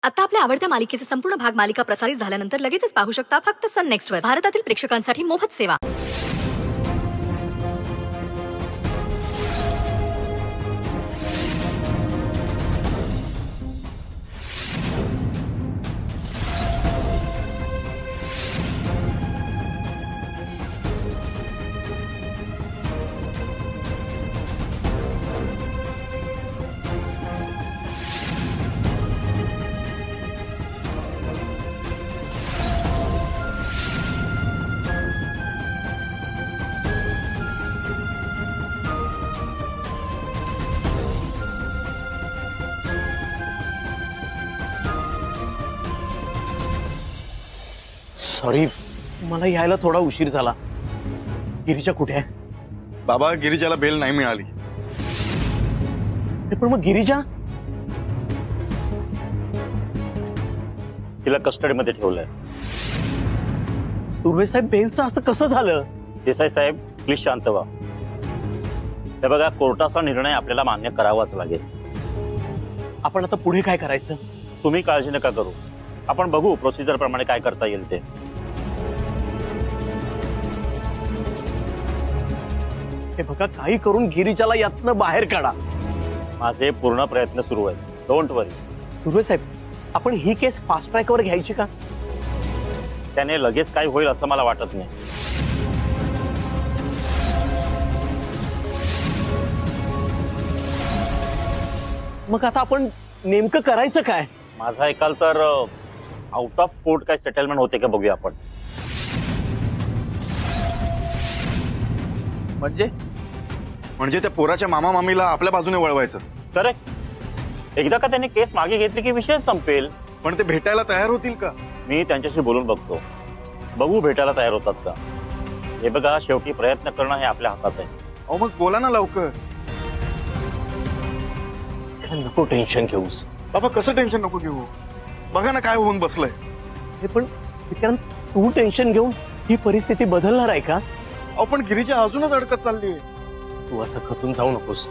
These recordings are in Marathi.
आता आपल्या आवडत्या मालिकेचे संपूर्ण भाग मालिका प्रसारित झाल्यानंतर लगेचच पाहू शकता फक्त सन नेक्स्ट वर. भारतातील प्रेक्षकांसाठी मोफत सेवा. सॉरी, मला यायला थोडा उशीर झाला. गिरिजा कुठे आहे? बाबा, गिरिजाला बेल नाही मिळाली. पण मग गिरिजा? तिला कस्टडीमध्ये ठेवलंय. सुर्वे साहेब, बेलचं असं कसं झालं? देसाई साहेब, प्लीज शांत व्हा. हे बघा, कोर्टाचा निर्णय आपल्याला मान्य करावाच लागेल. आपण आता पुढे काय करायचं? तुम्ही काळजी नका करू, आपण बघू प्रोसिजर प्रमाणे काय करता येईल ते. हे बघा, काही करून गिरिजाला यातनं बाहेर काढा. माझे पूर्ण प्रयत्न सुरू आहेत, डोंट वरी. सुर्वे साहेब, आपण ही केस फास्ट ट्रॅकवर घ्यायची का? त्याने लगेच काय होईल असं मला वाटत नाही. मग आता आपण नेमकं करायचं काय? माझा ऐकाल तर आउट ऑफ कोर्ट काय सेटलमेंट होते का बघूया आपण. म्हणजे त्या पोराच्या मामा मामीला आपल्या बाजूने वळवायचं. करेक्ट. एकदा का त्याने केस मागे घेतली की विषय संपेल. पण ते भेटायला तयार होतील का? मी त्यांच्याशी बोलून बघतो, बघू भेटायला तयार होतात का. हे बघा, शेवटी प्रयत्न करणं हे आपल्या हातात आहे. अहो, मग बोला ना लवकर. नको टेन्शन घेऊस. बाबा, कसं टेन्शन नको घेऊ? बघा ना काय होऊन बसलंय. हे पण विक्रांत, तू टेन्शन घेऊन ही परिस्थिती बदलणार आहे का? अहो, पण गिरिजा अजूनच अडकत चालली. तू असं खचून जाऊ नकोस.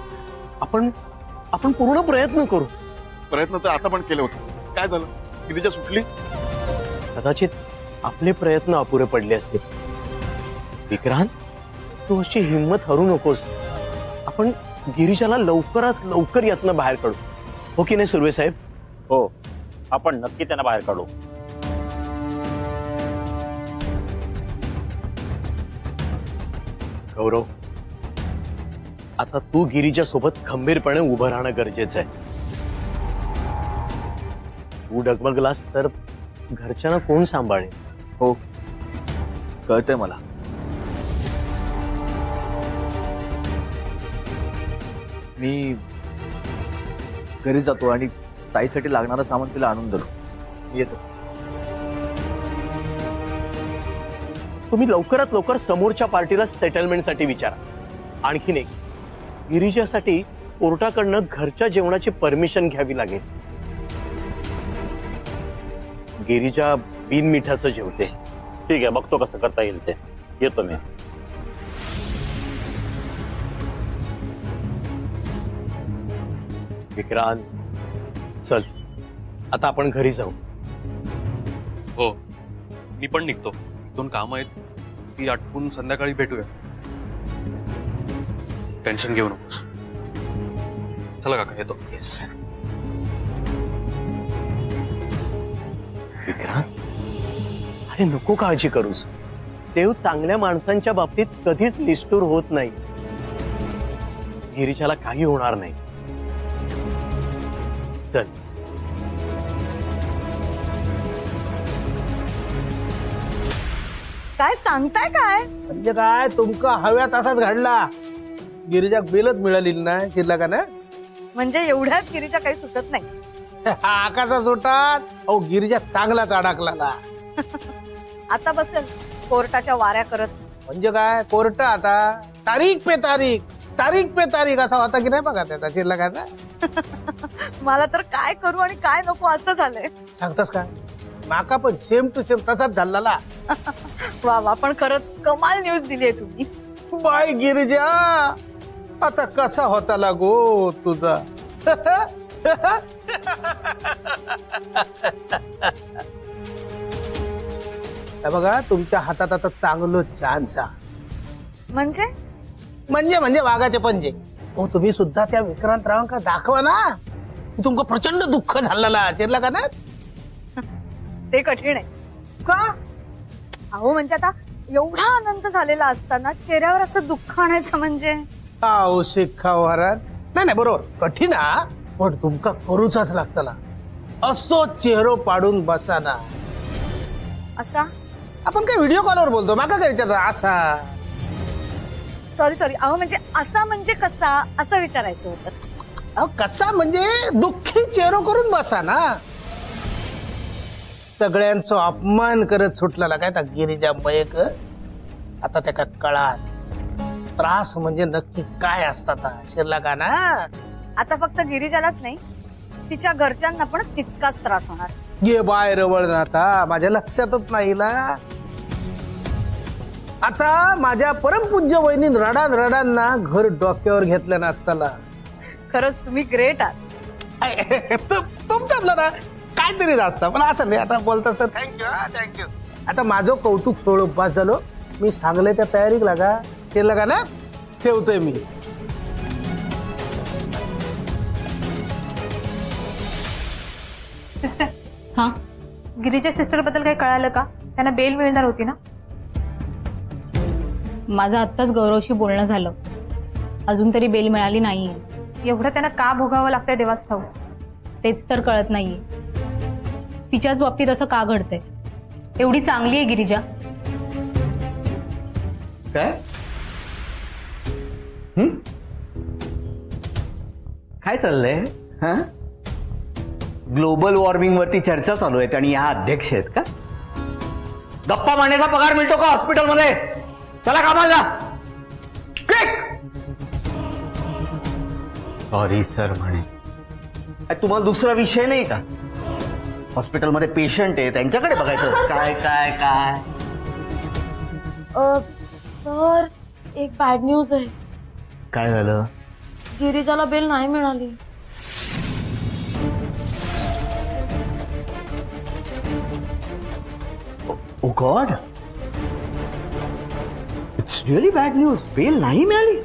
आपण पूर्ण प्रयत्न करू. प्रयत्न तर आता पण केले होते. काय झालं? गिरिजा सुटली. कदाचित आपले प्रयत्न अपुरे पडले असते. विक्रांत, तू अशी हिंमत हरू नकोस. आपण गिरिजाला लवकरात लवकर यातनं बाहेर काढू. हो की नाही सुर्वे साहेब? हो, आपण नक्की त्यांना बाहेर काढू. गौरव, आता तू गिरिजा सोबत खंबीरपणे उभं राहणं गरजेचं आहे. तू डगमगलास तर घरच्यांना कोण सांभाळेल? हो, कळतंय मला. मी घरी जातो आणि ताईसाठी लागणारं सामान तिला आणून देतो. येतो. तुम्ही लवकरात लवकर समोरच्या पार्टीला सेटलमेंटसाठी विचारा. आणखीन एक, गिरिजासाठी कोर्टाकडनं घरच्या जेवणाची परमिशन घ्यावी लागेल. गिरिजा बिनमिठाचं जेवते. ठीक आहे, बघतो कसं करता येईल ते. येतो मी. विक्रांत, चल आता आपण घरी जाऊ. हो, मी पण निघतो. 2 कामं आहेत, ती आटपून संध्याकाळी भेटूया. टेन्शन घेऊ नकोस. चला काका, येतो. विक्रांत, अरे नको काळजी करूस. देव चांगल्या माणसांच्या बाबतीत कधीच निष्ठुर होत नाही. गिरिजाला काही होणार नाही. चल. काय सांगताय काय? म्हणजे काय, तुमका हव्या तसाच घडला. गिरिजा बेलच मिळाली नाही, शिरला का ना? म्हणजे एवढ्यात गिरिजा काही सुटत नाही. आकाशा सुटात. अहो, गिरिजा चांगलाच अडकला. आता बसेल कोर्टाच्या वाऱ्या करत. म्हणजे काय, कोर्ट आता तारीख पे तारीख, तारीख पे तारीख असा होता की नाही बघा त्याचा. शिरला का ना? मला तर काय करू आणि काय नको असं झालंय. सांगतास काय? माका पण सेम टू सेम तसाच झाला. वा वा, पण खरंच कमाल न्यूज दिली आहे तुम्ही. बाय गिरिजा, आता कसा होता लागो तुझा. हे बघा तुमच्या हातात आता चांगलं चान्स म्हणजे म्हणजे वाघाचे पंजे. हो तुम्ही सुद्धा त्या विक्रांत रावांका दाखवा ना की तुमका प्रचंड दुःख झालेला शिरला का ना. ते कठीण आहे का अहो. म्हणजे आता एवढा आनंद झालेला असताना चेहऱ्यावर असं दुःख आणायचं म्हणजे आहो शिक्षा वरात. नाही बरोबर कठीण हा, पण तुमका करूचाच लागतला. असो चेहरो पाडून बसा ना. असा आपण काय व्हिडिओ कॉलवर बोलतो माका काय विचारतो असा. सॉरी अहो म्हणजे असा म्हणजे कसा असं विचारायचं होतं. अहो कसा म्हणजे दुःखी चेहरो करून बसा ना. सगळ्यांचा अपमान करत सुटलेला काय त्या गिरिजा मयक. आता त्या कळात त्रास म्हणजे नक्की काय असतात शिरला का ना. आता फक्त गिरिजालाच नाही तिच्या घरच्यांना पण तितकाच त्रास होणार. गे बाय रवळ आता माझ्या लक्षातच नाही ना. आता माझ्या परमपूज्य वहिनी रडांना घर डोक्यावर घेतलं नसताना. खरंच तुम्ही ग्रेट आहात. तुमचं आपलं ना काहीतरी असतं पण असं नाही. आता बोलतास तर थँक्यू. आता माझं कौतुक सोडू पास झालो. मी सांगले त्या तयारीक लागा ते लगा ना ठेवतोय मी. सिस्टर हा गिरीच्या सिस्टर बद्दल काही कळालं का? त्यांना बेल मिळणार होती ना? माझं आत्ताच गौरवशी बोलणं झालं. अजून तरी बेल मिळाली नाहीये. एवढं त्यांना का भोगावं लागतंय देवाच ठाऊक. तेच तर कळत नाहीये. तिच्याच बाबतीत असं का घडतंय? एवढी चांगली आहे गिरिजा. काय काय चाललंय? हा ग्लोबल वॉर्मिंग वरती चर्चा चालू आहे आणि या अध्यक्ष आहेत का? गप्पा मारण्याचा पगार मिळतो का हॉस्पिटलमध्ये? चला कामाला. सॉरी सर म्हणे. तुम्हाला दुसरा विषय नाही का? हॉस्पिटलमध्ये पेशंट आहे त्यांच्याकडे बघायचं. काय काय काय सर एक बॅड न्यूज आहे. काय झालं? गिरिजाला बेल नाही मिळाली. Oh God, it's really bad news. Bail नाही मिळाली.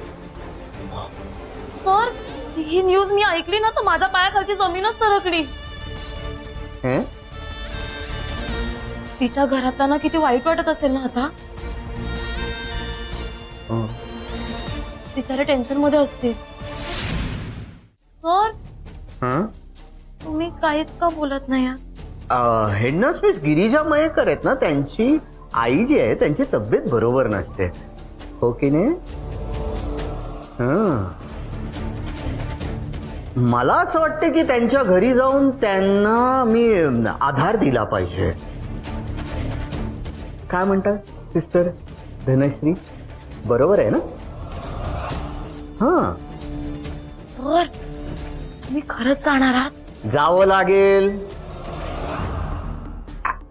सर ही न्यूज मी ऐकली ना तर माझ्या पायाखालची जमीनच सरकली. तिच्या घरातल्यांना किती वाईट वाटत असेल ना आता. बिचारे टेन्शन मध्ये असतील. सर तुम्ही काहीच का बोलत नाही? Head nurse miss Girija Mayekar आहेत ना, त्यांची आई जी आहे त्यांची तब्येत बरोबर नसते. हो की नाही? मला असं वाटतं की त्यांच्या घरी जाऊन त्यांना मी आधार दिला पाहिजे. काय म्हणतात सिस्टर धनश्री? बरोबर आहे ना? हा सर तुम्ही खरंच जाणार आहात? जावं लागेल.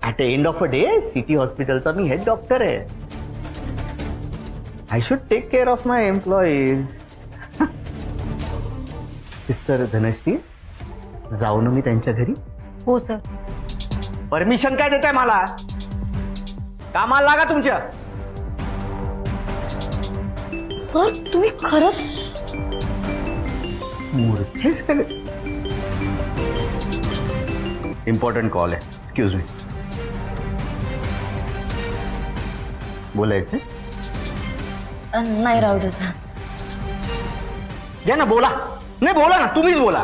At the end of a day city हॉस्पिटलचा मी हेड डॉक्टर आहे. I should take care of my employees. Sister Dhanashree जाऊ ना मी त्यांच्या घरी? हो सर. परमिशन काय देताय मला? कामाला लागा तुमच्या. सर तुम्ही खरंच मूर्खेच काय? इम्पॉर्टंट कॉल आहे. Excuse me. बोलायचं नाही राहू दे सर. घ्या ना बोला. नाही बोला ना, तुम्हीच बोला.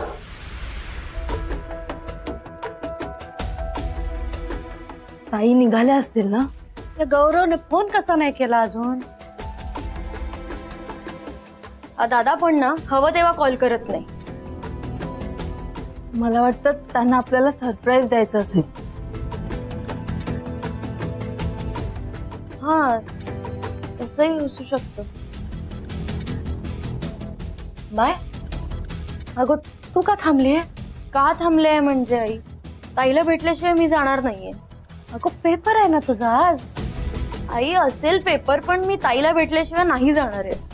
ताई निघाल्या असतील ना? त्या गौरवने फोन कसा नाही केला अजून? दादा पण ना हवं तेव्हा कॉल करत नाही. मला वाटतं त्यांना आपल्याला सरप्राईज द्यायचं असेल. हा तसंही असू शकतं. बाय. अगं तू का थांबलीये? का थांबले म्हणजे आई? ताईला भेटल्याशिवाय मी जाणार नाहीये. अगं पेपर आहे ना तुझा आज. आई असेल पेपर पण मी ताईला भेटल्याशिवाय नाही जाणार आहे.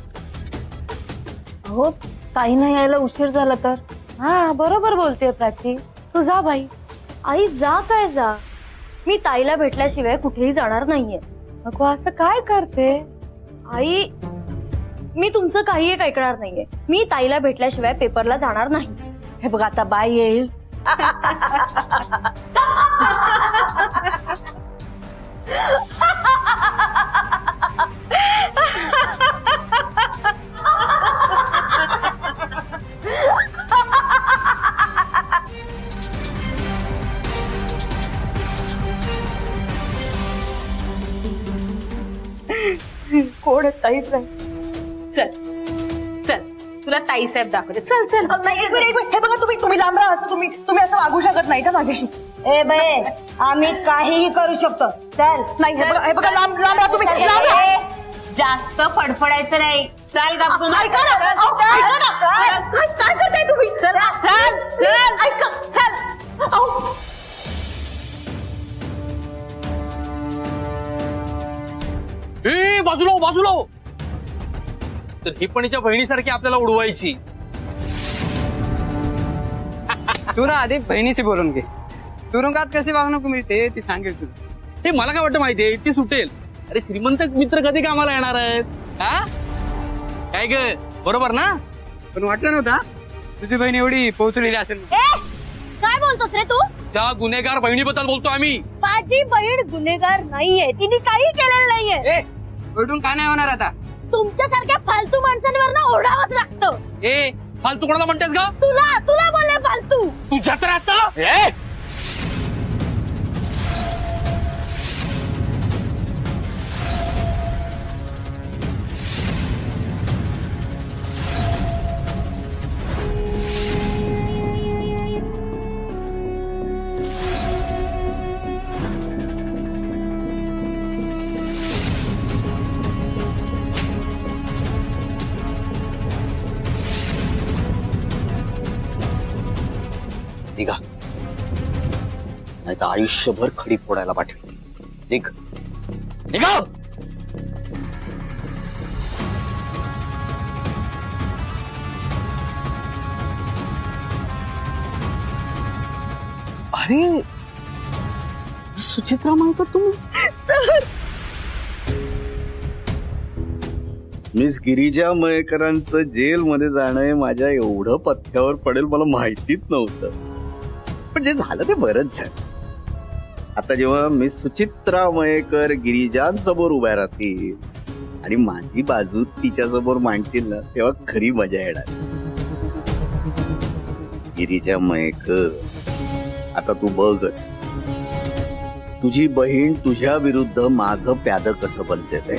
हो ताईनं यायला उशीर झाला तर हा बरोबर बोलते प्राची, तू जा बाई. आई जा काय जा, मी ताईला भेटल्याशिवाय कुठेही जाणार नाहीये. नको असं काय करते आई, मी तुमचं काही एक ऐकणार नाहीये. मी ताईला भेटल्याशिवाय पेपरला जाणार नाही. हे बघ आता बाई येईल. कोण ताई साहेब? चल चल तुला ताईसाहेब दाखवते. चल चल. नाही एक मिनिट, हे बघा तुम्ही लांब राहा. असं तुम्ही असं वागू शकत नाही का माझ्याशी? ए बाई, आम्ही काहीही करू शकतो. चल. नाही हे बघा लांब राहा तुम्ही. लांब राहा. जास्त फडफडायचं नाही. चल गप्पू. ऐका ना, ऐका ना. काय करताय तुम्ही? चल चल चल. ऐका, चल. ए बाजूला बाजूला. तर ही पण हिच्या बहिणीसारखी आपल्याला उडवायची. तू ना आधी बहिणीशी बोलून घे. तुरुंगात कशी वागणूक मिळते ती सांगेल तुला. हे मला काय वाटतं माहितीये, ती सुटेल. अरे श्रीमंत मित्र कधी कामाला येणार आहेत? हा काय ग, बरोबर ना? पण वाटलं नव्हता तुझी बहीण एवढी पोहोचलेली असेल. काय बोलतोस रे तू? त्या गुन्हेगार बहिणीबद्दल बोलतो आम्ही. माझी बहीण गुन्हेगार नाहीये, तिने काही केलेलं नाहीये. ओरडून काय नाही होणार आता. तुमच्यासारख्या फालतू माणसांवर ना ओढावंच लागतं. ए फालतू कोणाला म्हणतेस का? तुला बोलले फालतू. तुझ्यात राहत. निघा, नाही तर आयुष्यभर खडी फोडायला पाठवेल. निघ, निघा. अरे सुचित्रा माहिती तुम्ही? मिस गिरिजा मयेकरांचं जेलमध्ये जाणं माझ्या एवढं पथ्यावर पडेल मला माहितीच नव्हतं. पण जे झालं ते बरंच झालं. आता जेव्हा मिस सुचित्रा मयेकर गिरिजांसमोर उभ्या राहतील आणि माझी बाजू तिच्या समोर मांडतील ना, तेव्हा खरी मजा येणार. गिरिजा मयेकर, आता तू बघच, तुझी बहीण तुझ्या विरुद्ध माझं प्याद कसं बनते ते.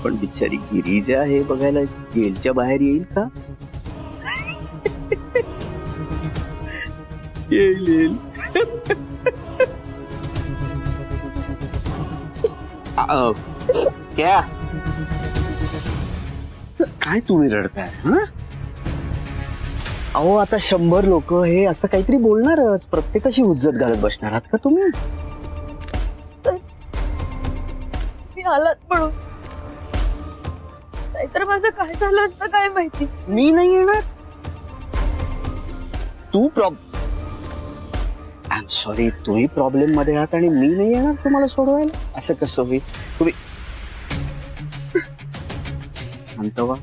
पण बिचारी गिरिजा हे बघायला जेलच्या बाहेर येईल का? येईल. क्या काय तुम्ही रडताय? अहो आता 100 लोक हे असं काहीतरी बोलणारच. प्रत्येकाशी हुज्जत घालत बसणार आहात का तुम्ही? मी हालत पडू, नाहीतर माझं काय झालं असतं काय माहिती. मी नाही येणार. तू आय एम सॉरी, तुम्ही प्रॉब्लेम मध्ये आहात आणि मी नाही येणार तुम्हाला सोडवायला. असं कसं होईल? तुम्ही म्हणतो वा,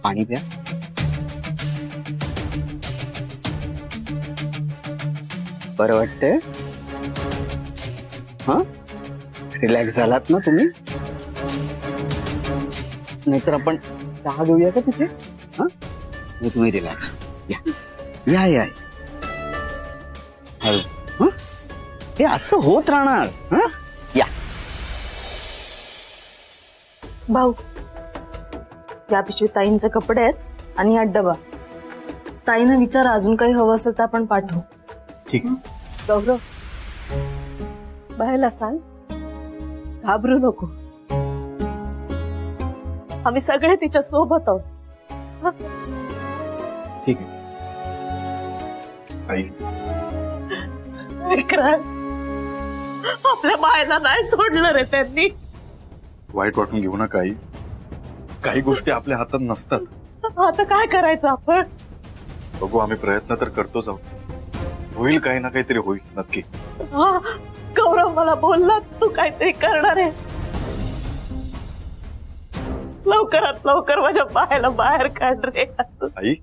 पाणी प्या. बरं वाटतंय? हा, रिलॅक्स झालात ना तुम्ही? नाहीतर आपण चहा घेऊया का तिथे? हा, तुम्ही रिलॅक्स या या. हे असं होत राहणार. या भाऊ, या पिशवीत ताईंचे कपडे आहेत आणि हा डबा. ताईनं विचार अजून काही हवं असेल तर आपण पाठवू. ठीक. गौरव, बाहेरला सांग, घाबरू नको. आम्ही सगळे तिच्या सोबत आहोत. ठीक आहे. विक्रांत, आपल्या बायला नाही सोडलं रे त्यांनी. वाईट वाटून घेऊ नका आई. काही गोष्टी आपल्या हातात नसतात. आता काय करायचं आपण? बघू, आम्ही प्रयत्न तर करतोच आहोत. होईल काही ना काहीतरी होईल नक्की. गौरव मला बोलला तू काहीतरी करणार आहे. लवकरात लवकर माझ्या बायला बाहेर काढ रे. आई,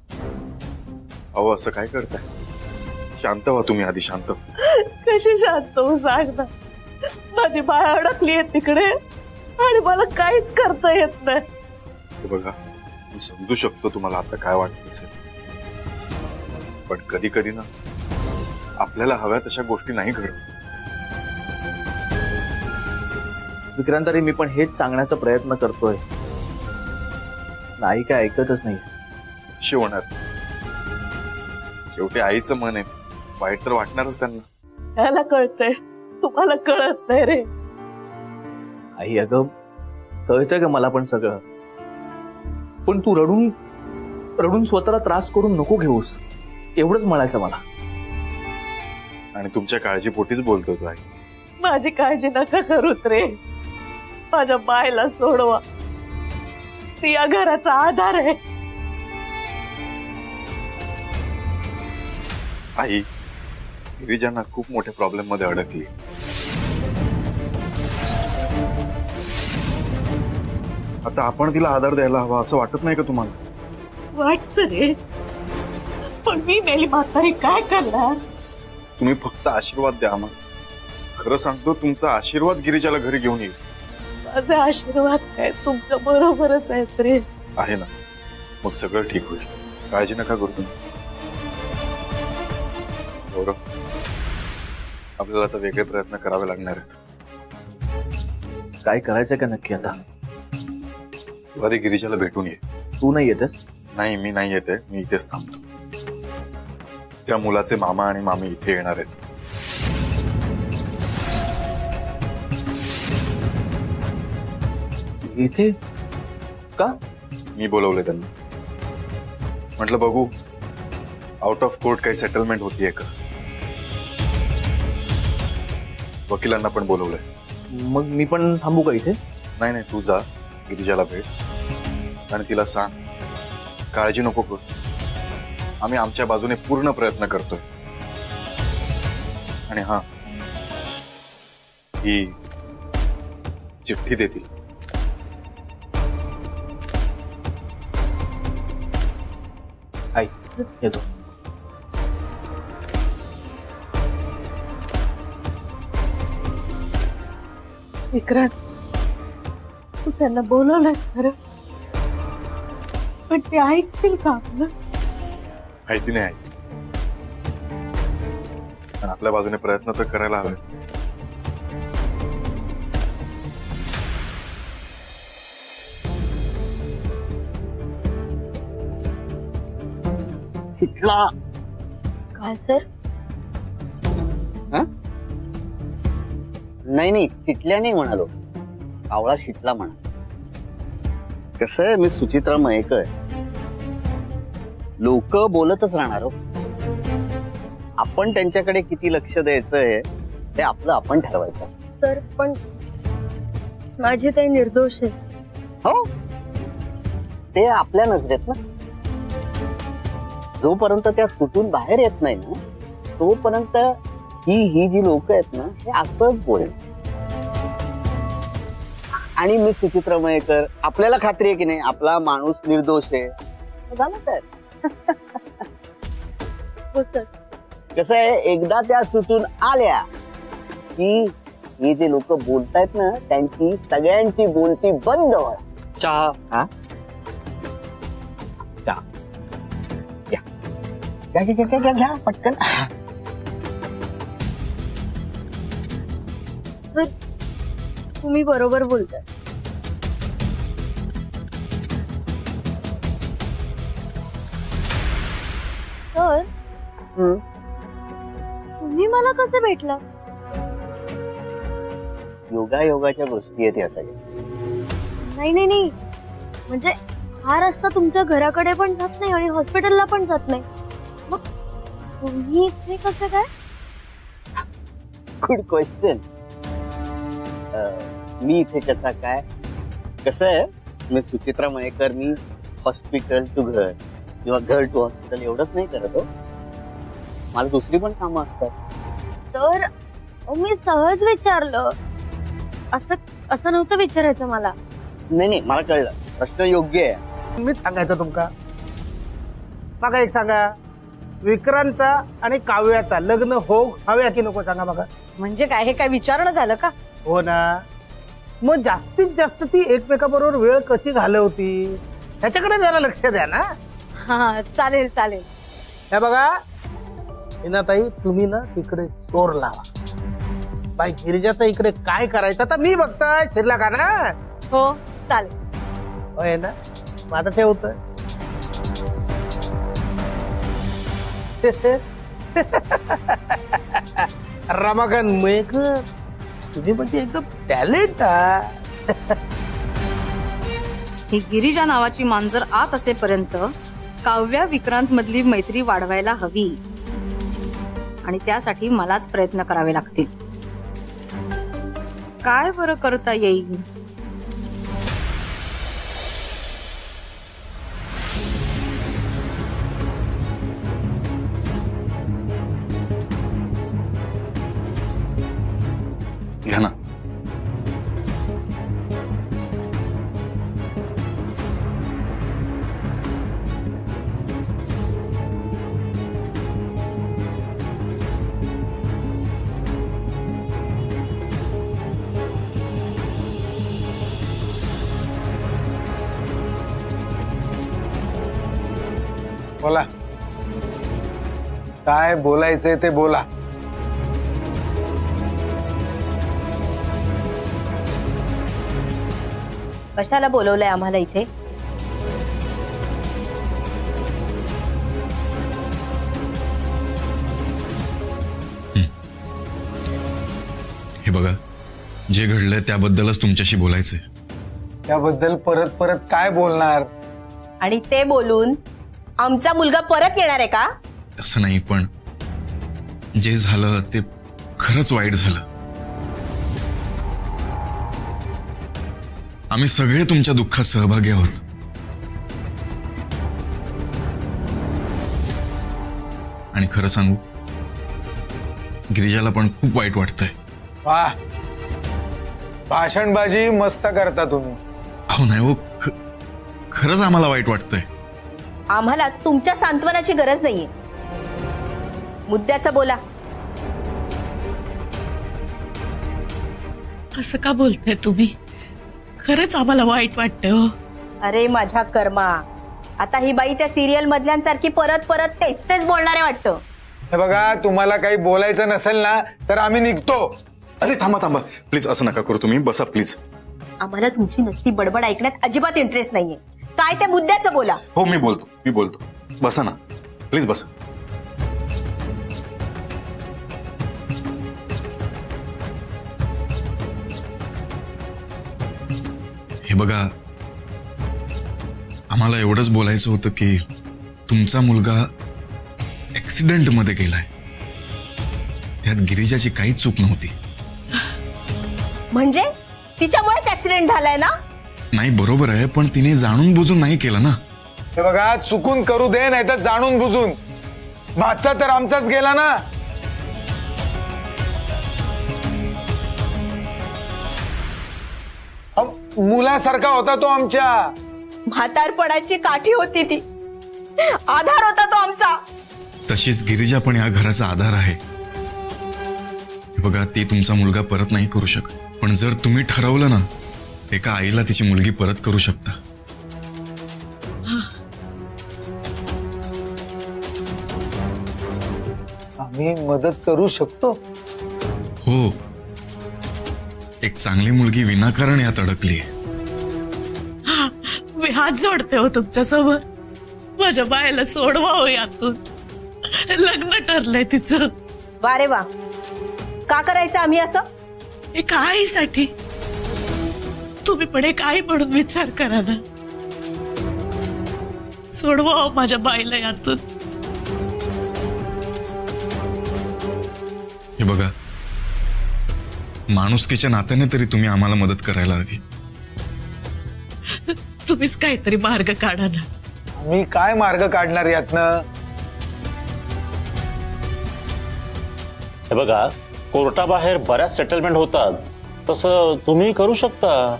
अहो असं काय करताय? शांत व्हा तुम्ही आधी, शांत. कशी शांत हो सांग ना. माझी बाळ अडकली आहे तिकडे आणि मला काहीच करता येत नाही. हे बघा, मी समजू शकतो तुम्हाला आता काय वाटत असेल, पण कधी कधी ना आपल्याला हव्या तशा गोष्टी नाही घडत. विक्रांत, अरे मी पण हेच सांगण्याचा प्रयत्न करतोय. आई काय ऐकतच नाही. कशी होणार? शेवटी आईचं मन आहे, वाईट तर वाटणारच त्यांना. त्याला कळतंय, तुम्हाला कळत नाही रे. आई अगं, कळतंय का मला पण सगळं, पण तू रडून रडून स्वतःला त्रास करून नको घेऊस, एवढंच म्हणायचं मला. आणि तुमच्या काळजीपोटीच बोलतो तो. आई, माझी काळजी नका करूत रे. माझ्या बायला सोडवा, ती या घराचा आधार आहे. आई, गिरिजांना खूप मोठ्या प्रॉब्लेम मध्ये अडकली. आता आपण तिला आधार द्यायला हवा असं वाटत नाही का तुम्हाला? वाटत रे, पण मी मेली म्हातारी काय करणार? तुम्ही फक्त आशीर्वाद द्या आम्हाला. खरं सांगतो, तुमचा आशीर्वाद गिरिजाला घरी घेऊन येईल. माझे आशीर्वाद काय तुमच्या बरोबरच आहेत रे. आहे ना, मग सगळं ठीक होईल. काळजी नका करू तुम्ही. गौरव, आपल्याला आता वेगळे प्रयत्न करावे लागणार आहेत. काय करायचंय का नक्की आता? तू आधी गिरिजाला भेटून ये. तू नाही येतेस? नाही, मी नाही येते. मी इथेच थांबतो. त्या मुलाचे मामा आणि मामी इथे येणार आहेत. इथे का? मी बोलवले त्यांना. म्हटलं बघू, आउट ऑफ कोर्ट काही सेटलमेंट होतीये का. वकिलांना पण बोलवलंय. मग मी पण थांबू का इथे? नाही नाही, तू जा, गिरिजाला भेट आणि तिला सांग, काळजी नको करू, आम्ही आमच्या बाजूने पूर्ण प्रयत्न करतोय. आणि हा, ही चिठ्ठी देतील. आई, येतो. विक्रांत, तू त्यांना बोलवलंस खरं, पण ते ऐकतील का आपलं? माहिती नाही आई, पण आपल्या बाजूने प्रयत्न तर करायला हवे. शिटला काय सर? नाही नाही, शिटल्या नाही म्हणालो, कावळा शिटला म्हणा. कसं आहे, मी सुचित्रा मयेकर. लोक बोलतच राहणार हो. आपण त्यांच्याकडे किती लक्ष द्यायचं आहे ते आपलं आपण ठरवायचं. सर, पण माझी ताई निर्दोष आहे. हो, ते आपल्या नजरेत ना. जोपर्यंत त्या सुटून बाहेर येत नाही ना, तोपर्यंत ही जी लोक आहेत ना, हे असंच बोलेल. आणि मी सुचित्रा मयेकर, आपल्याला खात्री आहे की नाही आपला माणूस निर्दोष आहे. झालं तर कसं आहे, एकदा त्या सुटून आल्या की ही जे लोक बोलतायत ना, त्यांची सगळ्यांची बोलती बंद व्हा. चहा. हा, चहा घ्या घ्या घ्या घ्या घ्या पटकन. तुम्ही बरोबर बोलताय. सर, तुम्ही मला कसं भेटला? योगायोगाच्या गोष्टी आहेत या सगळ्या. नाही नाही नाही, म्हणजे हा रस्ता तुमच्या घराकडे पण जात नाही आणि हॉस्पिटलला पण जात नाही, मग तुम्ही इथे कसं काय? Good question. मी इथे कसा काय? कसं आहे, मी सुचित्रा मयेकर, मी हॉस्पिटल टू घर किंवा घर टू हॉस्पिटल एवढंच नाही करत हो. मला दुसरी पण कामं असतात. तर मी सहज विचारलं, असं नव्हतं विचारायचं मला. नाही मला कळलं, प्रश्न योग्य आहे. मीच सांगायचं तुमका. माका एक सांगा, विक्रांतचा आणि काव्याचा लग्न हो हव्या की नको सांगा बघा. म्हणजे काय, हे काय विचारणं झालं का? हो ना. मग जास्तीत जास्त ती एकमेकाबरोबर वेळ कशी घालवती ह्याच्याकडे जरा लक्ष द्या ना. हा चालेल चालेल. हे बघा ताई, तुम्ही ना तिकडे चोर लावा. बाई गिरिजाचं इकडे काय करायचं आता मी बघताय. शिरला का ना? हो चालेल. होय ना. माझं ठेवतोय. रमाकांत मयेकर, तुम्ही म्हणजे एकदम टॅलेंट. ही गिरिजा नावाची मांजर आत असेपर्यंत काव्या विक्रांत मधली मैत्री वाढवायला हवी आणि त्यासाठी मलाच प्रयत्न करावे लागतील. काय बरं करता येईल? घ्या ना. बोला, काय बोलायचंय ते बोला. कशाला बोलवलंय आम्हाला इथे? हे बघा, जे घडलंय त्याबद्दलच तुमच्याशी बोलायचंय. त्याबद्दल परत परत काय बोलणार? आणि ते बोलून आमचा मुलगा परत येणार आहे का? तसं नाही, पण जे झालं ते खरंच वाईट झालं. आम्ही सगळे तुमच्या दुःखात सहभागी आहोत. आणि खरं सांगू, गिरिजाला पण खूप वाईट वाटतंय. वाह, भाषणबाजी मस्त करता तुम्ही. अहो नाही हो, खरंच आम्हाला वाईट वाटतंय. आम्हाला तुमच्या सांत्वनाची गरज नाहीये. मुद्द्याचं बोला. असं का बोलताय तुम्ही? खरंच आम्हाला वाईट वाटतंय हो. अरे माझ्या कर्मा, आता ही बाई त्या सिरियल मधल्यांसारखी परत परत तेच बोलणारे वाटतं. हे बघा, तुम्हाला काही बोलायचं नसेल ना तर आम्ही निघतो. अरे थांबा प्लीज, असं नका करू. तुम्ही बसा प्लीज. आम्हाला तुमची नसती बडबड ऐकण्यात अजिबात इंटरेस्ट नाहीये. काय त्या मुद्द्याचं बोला. हो मी बोलतो. बसा ना प्लीज, बसा. हे बघा, आम्हाला एवढंच बोलायचं होतं की तुमचा मुलगा ऍक्सिडेंट मध्ये गेलाय. त्यात गिरिजाची काहीच चूक नव्हती. म्हणजे तिच्यामुळेच ऍक्सिडेंट झालाय ना? नाही, बरोबर आहे, पण तिने जाणून बुजून नाही केलं ना. हे बघा, चुकून करू दे नाही तर जाणून बुजून. भाचा तर आमचाच गेला ना. मुलासारखा होता तो आमच्या. म्हातारपणाची काठी होती ती, आधार होता तो आमचा. तशीच गिरिजा पण या घराचा आधार आहे. बघा, ती तुमचा मुलगा परत नाही करू शकत, पण जर तुम्ही ठरवलं ना, एका आईला तिची मुलगी परत करू शकता. आम्ही मदत करू शकतो. हो, एक चांगली मुलगी विनाकारण यात अडकली. मी हात जोडते हो तुमच्यासमोर. माझ्या बायला सोडवा हो यातून. लग्न ठरलंय तिचं. वा रे वा. का करायचं आम्ही असं? एका आईसाठी. तुम्ही पण एक आई म्हणून विचार करा ना. सोडवा हो माझ्या बाईला यातून. हे बघा, माणुसकीच्या नात्याने तरी तुम्ही आम्हाला मदत करायला हवी. तुम्हीच काहीतरी मार्ग काढा ना. मी काय मार्ग काढणार यातनं? हे बघा, कोर्टाबाहेर बऱ्याच सेटलमेंट होतात, तसं तुम्ही करू शकता.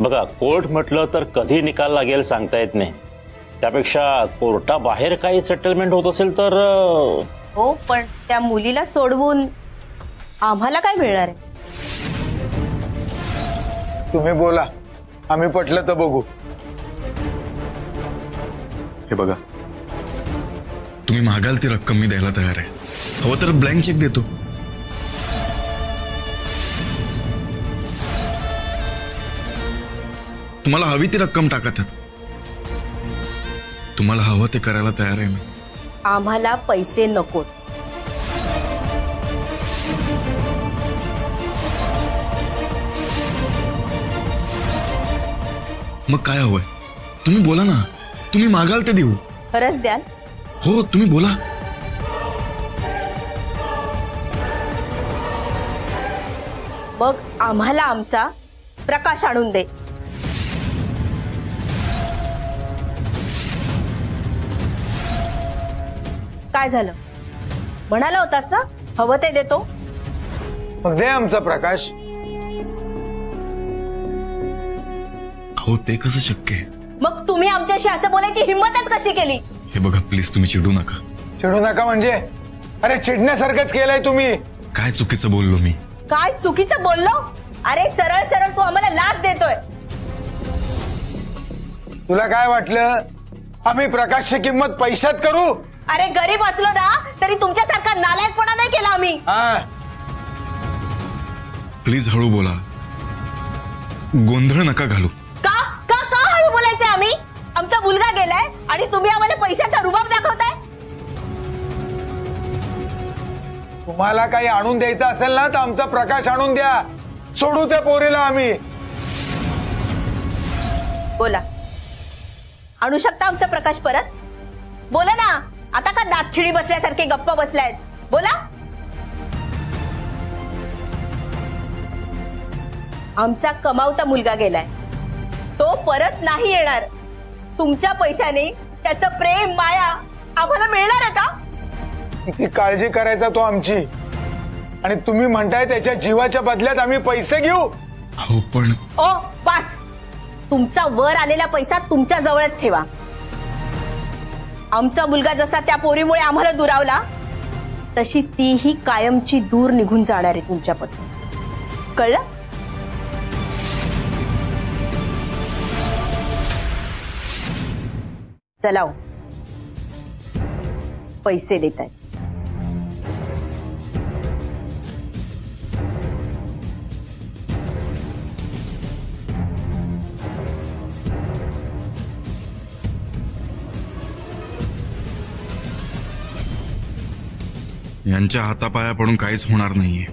बघा, कोर्ट म्हटलं तर कधी निकाल लागेल सांगता येत नाही. त्यापेक्षा कोर्टाबाहेर काही सेटलमेंट होत असेल तर. हो, पण त्या मुलीला सोडवून आम्हाला काय मिळणार आहे? तुम्ही बोला, आम्ही पटलं तर बघू. हे बघा, तुम्ही मागाल ती रक्कम मी द्यायला तयार आहे. हवं तर ब्लँक चेक देतो. तुम्हाला हवी ती रक्कम टाका त्यात. तुम्हाला हवं ते करायला तयार आहे मी. आम्हाला पैसे नको. मग काय हवंय? तुम्ही बोला ना. तुम्ही मागाल ते देऊ. खरंच द्याल? हो, तुम्ही बोला. मग आम्हाला आमचा प्रकाश आणून दे. काय झालं? म्हणाला होतास ना हवं ते देतो. मग दे आमचा प्रकाश. अहो, ते कसं शक्य आहे? मग तुम्ही आमच्याशी असं बोलायची हिंमतच कशी केली? हे बघा, प्लीज तुम्ही चिडू नका. चिडू नका म्हणजे? अरे चिडण्यासारखंच केलंय तुम्ही. काय चुकीचं बोललो मी? काय चुकीचं बोललो? अरे सरळ सरळ तू आम्हाला लाच देतोय. तुला काय वाटलं आम्ही प्रकाशची किंमत पैशात करू? अरे गरीब असलो ना तरी तुमच्यासारखा नालायकपणा नाही केला आम्ही. प्लीज हळू बोला. गोंधळ नका घालू. का का का हळू बोलायचंय आम्ही? आमचा मुलगा गेलाय आणि तुम्ही आम्हाला पैशाचा रुबाब दाखवताय. तुम्हाला काही आणून द्यायचं असेल ना तर आमचा प्रकाश आणून द्या. सोडू त्या पोरीला आम्ही. बोला, आणू शकता आमचा प्रकाश परत? बोला ना. आता का दातखिळी बसल्यासारखे गप्प बसलायत? बोला. आमचा कमावता मुलगा गेलाय, तो परत नाही येणार. तुमच्या पैशाने त्याचं प्रेम माया आम्हाला मिळणार आहे का? किती काळजी करायचा तो आमची, आणि तुम्ही म्हणताय त्याच्या जीवाच्या बदल्यात आम्ही पैसे घेऊ? हो पण. ओ बस, तुमचा वर आलेला पैसा तुमच्या जवळच ठेवा. आमचा मुलगा जसा त्या पोरीमुळे आम्हाला दुरावला तशी तीही कायमची दूर निघून जाणार आहे तुमच्यापासून. कळलं? चला, पैसे देत आहेत. यांच्या हातापाया पडून काहीच होणार नाहीये.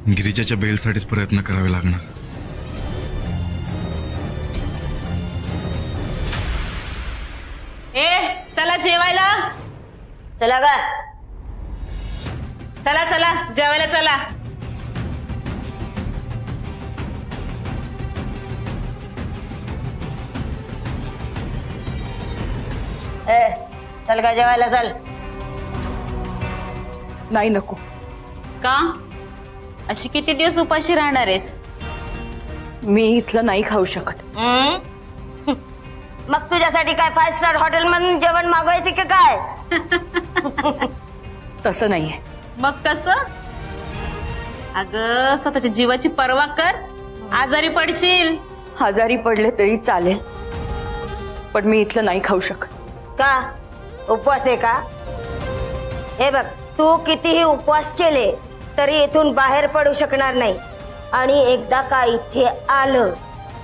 गिरिजाच्या बेलसाठीच प्रयत्न करावे लागणार. चला जेवायला. चला गा. चला चला जेवायला चला. चल का जेवायला चल. नाही नको. का? अशी किती दिवस उपाशी राहणार आहेस? मी इथलं नाही खाऊ शकत. मग तुझ्यासाठी काय 5 स्टार हॉटेल मधून जेवण मागवायचे की काय? तसं नाहीये. मग कसं? अगं स्वतःच्या जीवाची पर्वा कर. आजारी पडशील. आजारी पडले तरी चालेल, पण मी इथलं नाही खाऊ शकत. का? उपवास आहे का? हे बघ, तू कितीही उपवास केले तरी इथून बाहेर पडू शकणार नाही. आणि एकदा का इथे आलं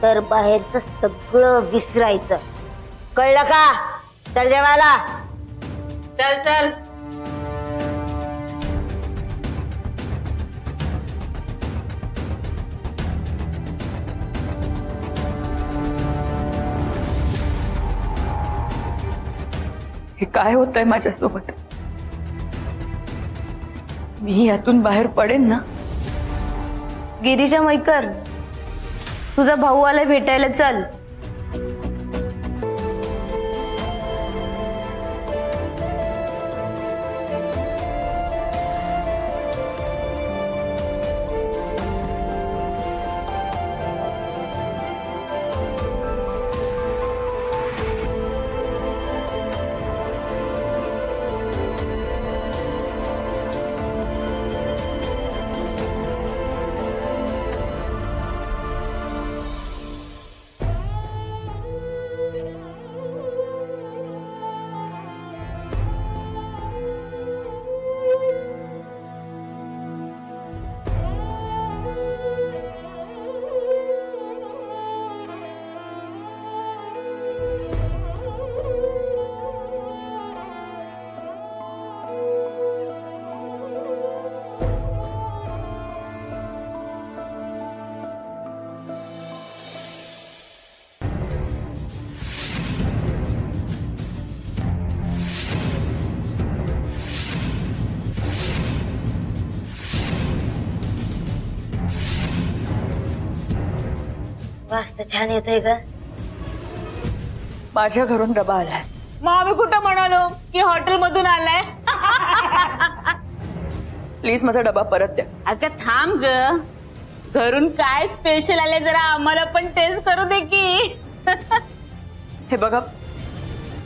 तर बाहेरचं सगळं विसरायचं. कळलं का? चल जेवायला. चल चल. हे काय होतंय माझ्यासोबत? मी यातून बाहेर पडेन ना? गिरीजा मैकर, तुझा भाऊ आला भेटायला, चल. वास्त छान येतोय ग. माझ्या घरून डबा आलाय. मग आम्ही कुठं म्हणालो की हॉटेल मधून आलाय? प्लीज माझा डबा परत द्या. अगं थांब ग, घरून काय स्पेशल आले जरा आम्हाला पण टेस्ट करू दे की. हे बघा,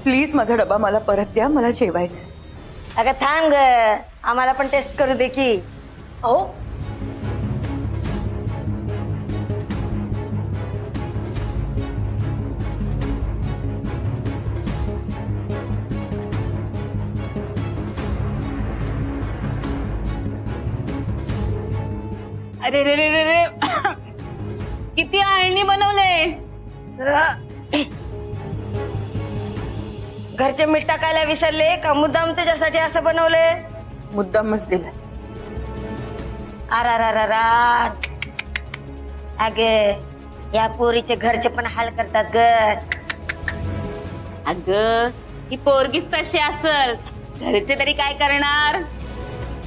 प्लीज माझा डबा मला परत द्या, मला जेवायचं. अगं थांब ग, आम्हाला पण टेस्ट करू दे की. अहो अरे रे रे रे रे, किती आळणी बनवले. घरचे मीठ टाकायला विसरले का मुद्दाम तुझ्यासाठी असं बनवले? मुद्दामच दिलाय. अरारारारा, अगे या पोरीचे घरचे पण हाल करतात ग. अगं ही पोरगीच तशी असल, घरचे तरी काय करणार.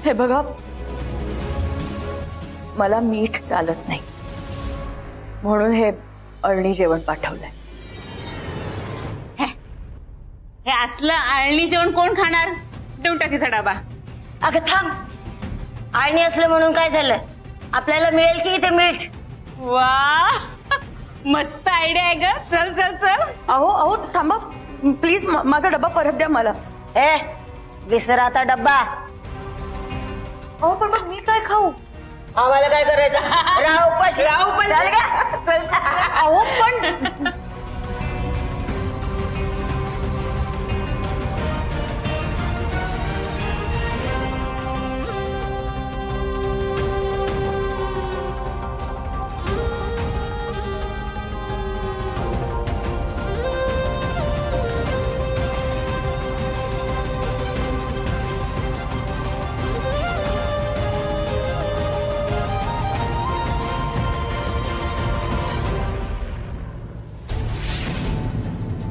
हे बघा, मला मीठ चालत नाही म्हणून हे अळणी जेवण पाठवलंय. हे असलं आळणी जेवण कोण खाणार? देऊन टाकीचा डबा. अगं थांब, आळणी असलं म्हणून काय झालं? आपल्याला मिळेल की इथे मीठ. वा, मस्त आयडिया आहे ग. चल चल चल. अहो अहो थांबा, प्लीज माझा डबा परत द्या मला. ए विसर आता डब्बा. अहो पण मग मी काय खाऊ? आम्हाला काय करायचं? राहू उपाशी. राहू पण चाल का? अहो पण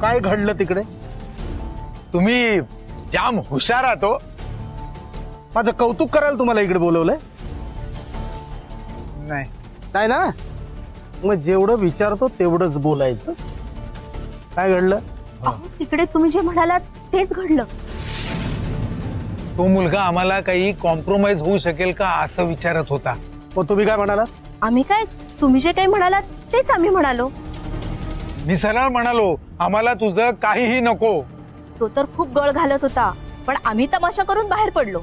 काय घडलं तिकडे? तुम्ही जाम हुशार आहात हो. माझं कौतुक करायला तुम्हाला इकडे बोलवलंय? नाही नाही ना, मग जेवढं विचारतो तेवढंच बोलायचं. काय घडलं? तिकडे तुम्ही जे म्हणालात तेच घडलं. तो मुलगा आम्हाला काही कॉम्प्रोमाइज होऊ शकेल का असं विचारत होता. मग तुम्ही काय म्हणालात? आम्ही काय, तुम्ही जे काही म्हणालात तेच आम्ही म्हणालो. मी सरळ म्हणालो, आम्हाला तुझं काहीही नको. तो तर खूप गळ घालत होता, पण आम्ही तमाशा करून बाहेर पडलो.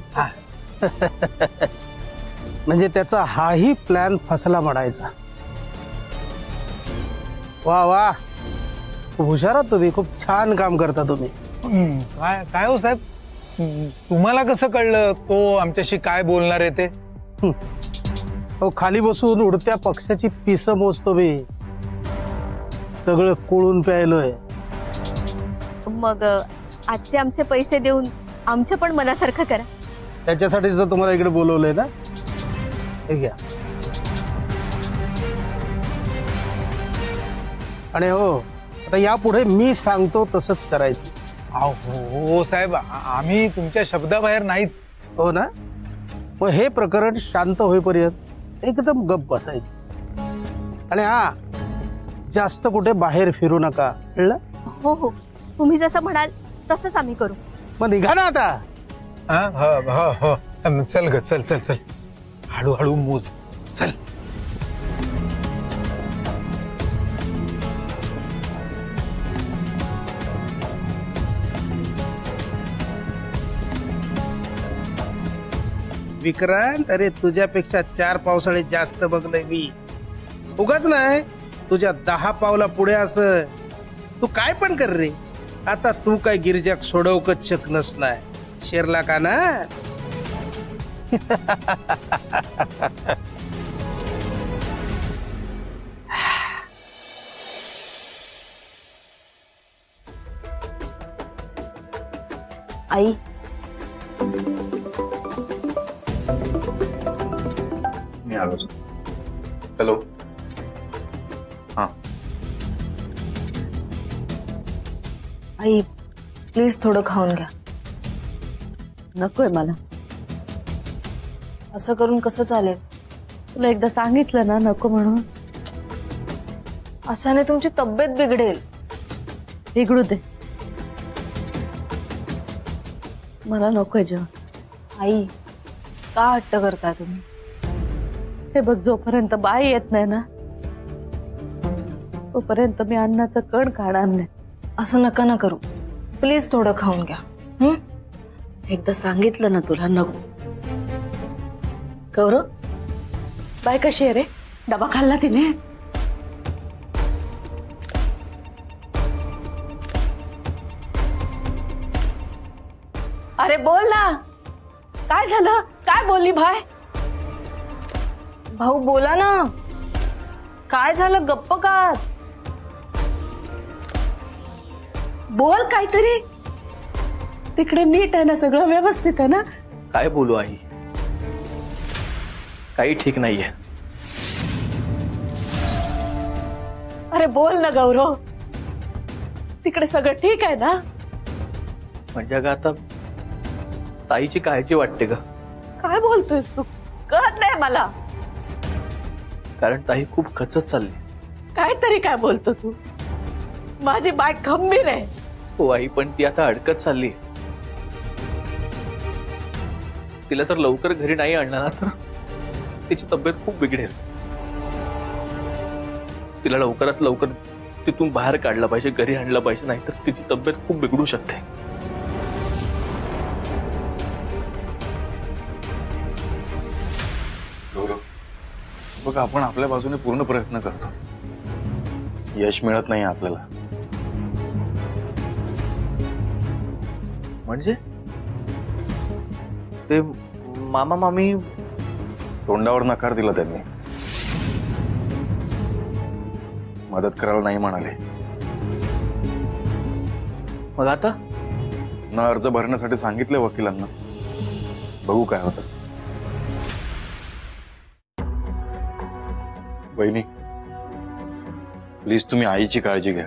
म्हणजे त्याचा हाही प्लॅन फसला म्हणायचा. वा वा, खूप हुशार आहात तुम्ही, खूप छान काम करता तुम्ही. काय काय हो साहेब, तुम्हाला कसं कळलं तो आमच्याशी काय बोलणार आहे ते? हो, खाली बसून उडत्या पक्षाची पिसं मोजतो मी, सगळं कोळून प्यायलोय. मग आजचे आमचे पैसे देऊन आमच्या पण मनासारखं करा. त्याच्यासाठीच तर तुम्हाला इकडे बोलवलंय ना. हे घ्या. आणि हो, आता यापुढे मी सांगतो तसंच करायचं. हो साहेब, आम्ही तुमच्या शब्दाबाहेर नाहीच. हो ना. मग हे प्रकरण शांत होईपर्यंत एकदम गप्प बसायचं. आणि हा, जास्त कुठे बाहेर फिरू नका, कळलं? हो हो, तुम्ही जसं म्हणाल तसंच आम्ही करू. मग निघा ना आता. हो चल ग, चल चल चल, हळूहळू मूज, चल. विक्रांत, अरे तुझ्यापेक्षा 4 पावसाळे जास्त बघलंय मी. उगाच नाही तुझ्या 10 पावला पुढे असं. तू काय पण कर रे, आता तू काय गिरिजाक सोडवकच शकनस नाही. शेरला का ना? आई, मी आलोच. हॅलो. हा, आई प्लीज थोडं खाऊन घ्या. नकोय मला. असं करून कसं चालेल? तुला एकदा सांगितलं ना नको म्हणून. अशाने तुमची तब्येत बिघडेल. बिघडू दे, मला नकोय जेवण. आई का हट्ट करताय तुम्ही? हे बघ, जोपर्यंत बाई येत नाही ना तोपर्यंत मी अन्नाचं कण खाणार नाही. असं नका ना करू, प्लीज थोडं खाऊन घ्या. एकदा सांगितलं ना तुला नको. गौरव, बाय कशी आहे रे? डबा खाल्ला तिने? अरे बोल ना, काय झालं? काय बोलली भाई? भाऊ बोला ना, काय झालं? गप्प का? बोल काहीतरी. तिकडे नीट आहे ना सगळं? व्यवस्थित आहे ना? काय बोलू आई, काही ठीक नाहीये. अरे बोल ना गौरव, तिकडे सगळं ठीक आहे ना? म्हणजे अगं आता ताईची काळजी वाटते ग. काय बोलतोयस तू? कळत नाही मला. कारण ताई खूप खचत चालली. काहीतरी काय बोलतो तू? माझी बाय खंबीर आहे. हो आई, पण ती आता अडकत चालली. तिला तर लवकर घरी नाही आणलं ना तर तिची तब्येत खूप बिघडेल. तिला लवकरात लवकर तिथून बाहेर काढलं पाहिजे, घरी आणलं पाहिजे, नाहीतर तिची तब्येत खूप बिघडू शकते. बघा, आपण आपल्या बाजूने पूर्ण प्रयत्न करतो, यश मिळत नाही आपल्याला. म्हणजे ते मामा मामी तोंडावर नकार दिला त्यांनी, मदत करायला नाही म्हणाले. मग आता न अर्ज भरण्यासाठी सांगितले वकिलांना. बघू काय होतं. बहिणी, प्लीज तुम्ही आईची काळजी घ्या.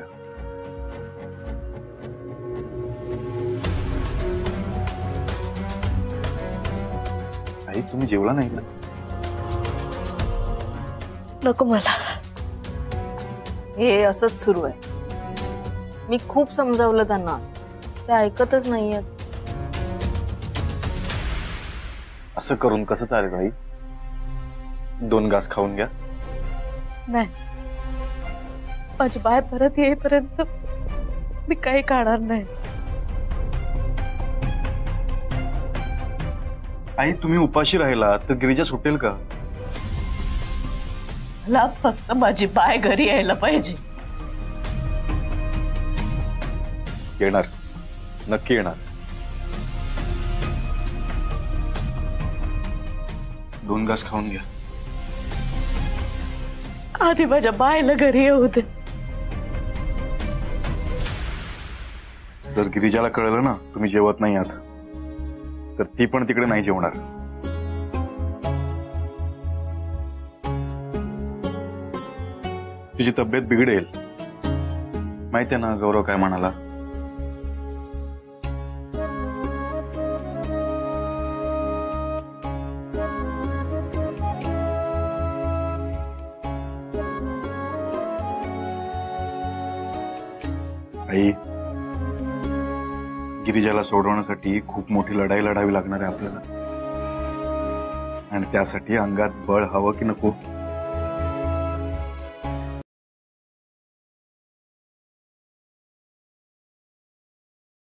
आई, तुम्ही जेवला नाही ना? नको मला. हे असंच सुरू आहे. मी खूप समजावलं त्यांना, ते ऐकतच नाहीयेत. असं करून कसं चालेल आई? 2 घास खाऊन घ्या. नाही, माझी बाय परत येईपर्यंत मी काही खाणार नाही. आई, तुम्ही उपाशी राहिला तर गिरिजा सुटेल का? मला फक्त माझी बाय घरी यायला पाहिजे. येणार, नक्की येणार. 2 घास खाऊन घ्या. आधी माझ्या बायला घरी येऊ दे. जर गिरिजाला कळलं ना तुम्ही जेवत नाही आहात तर ती पण तिकडे नाही जेवणार. तुझी तब्येत बिघडेल. माहिती आहे ना गौरव काय म्हणाला? आई, गिरिजाला सोडवण्यासाठी खूप मोठी लढाई लढावी लागणार आहे आपल्याला, आणि त्यासाठी अंगात बळ हवं की नको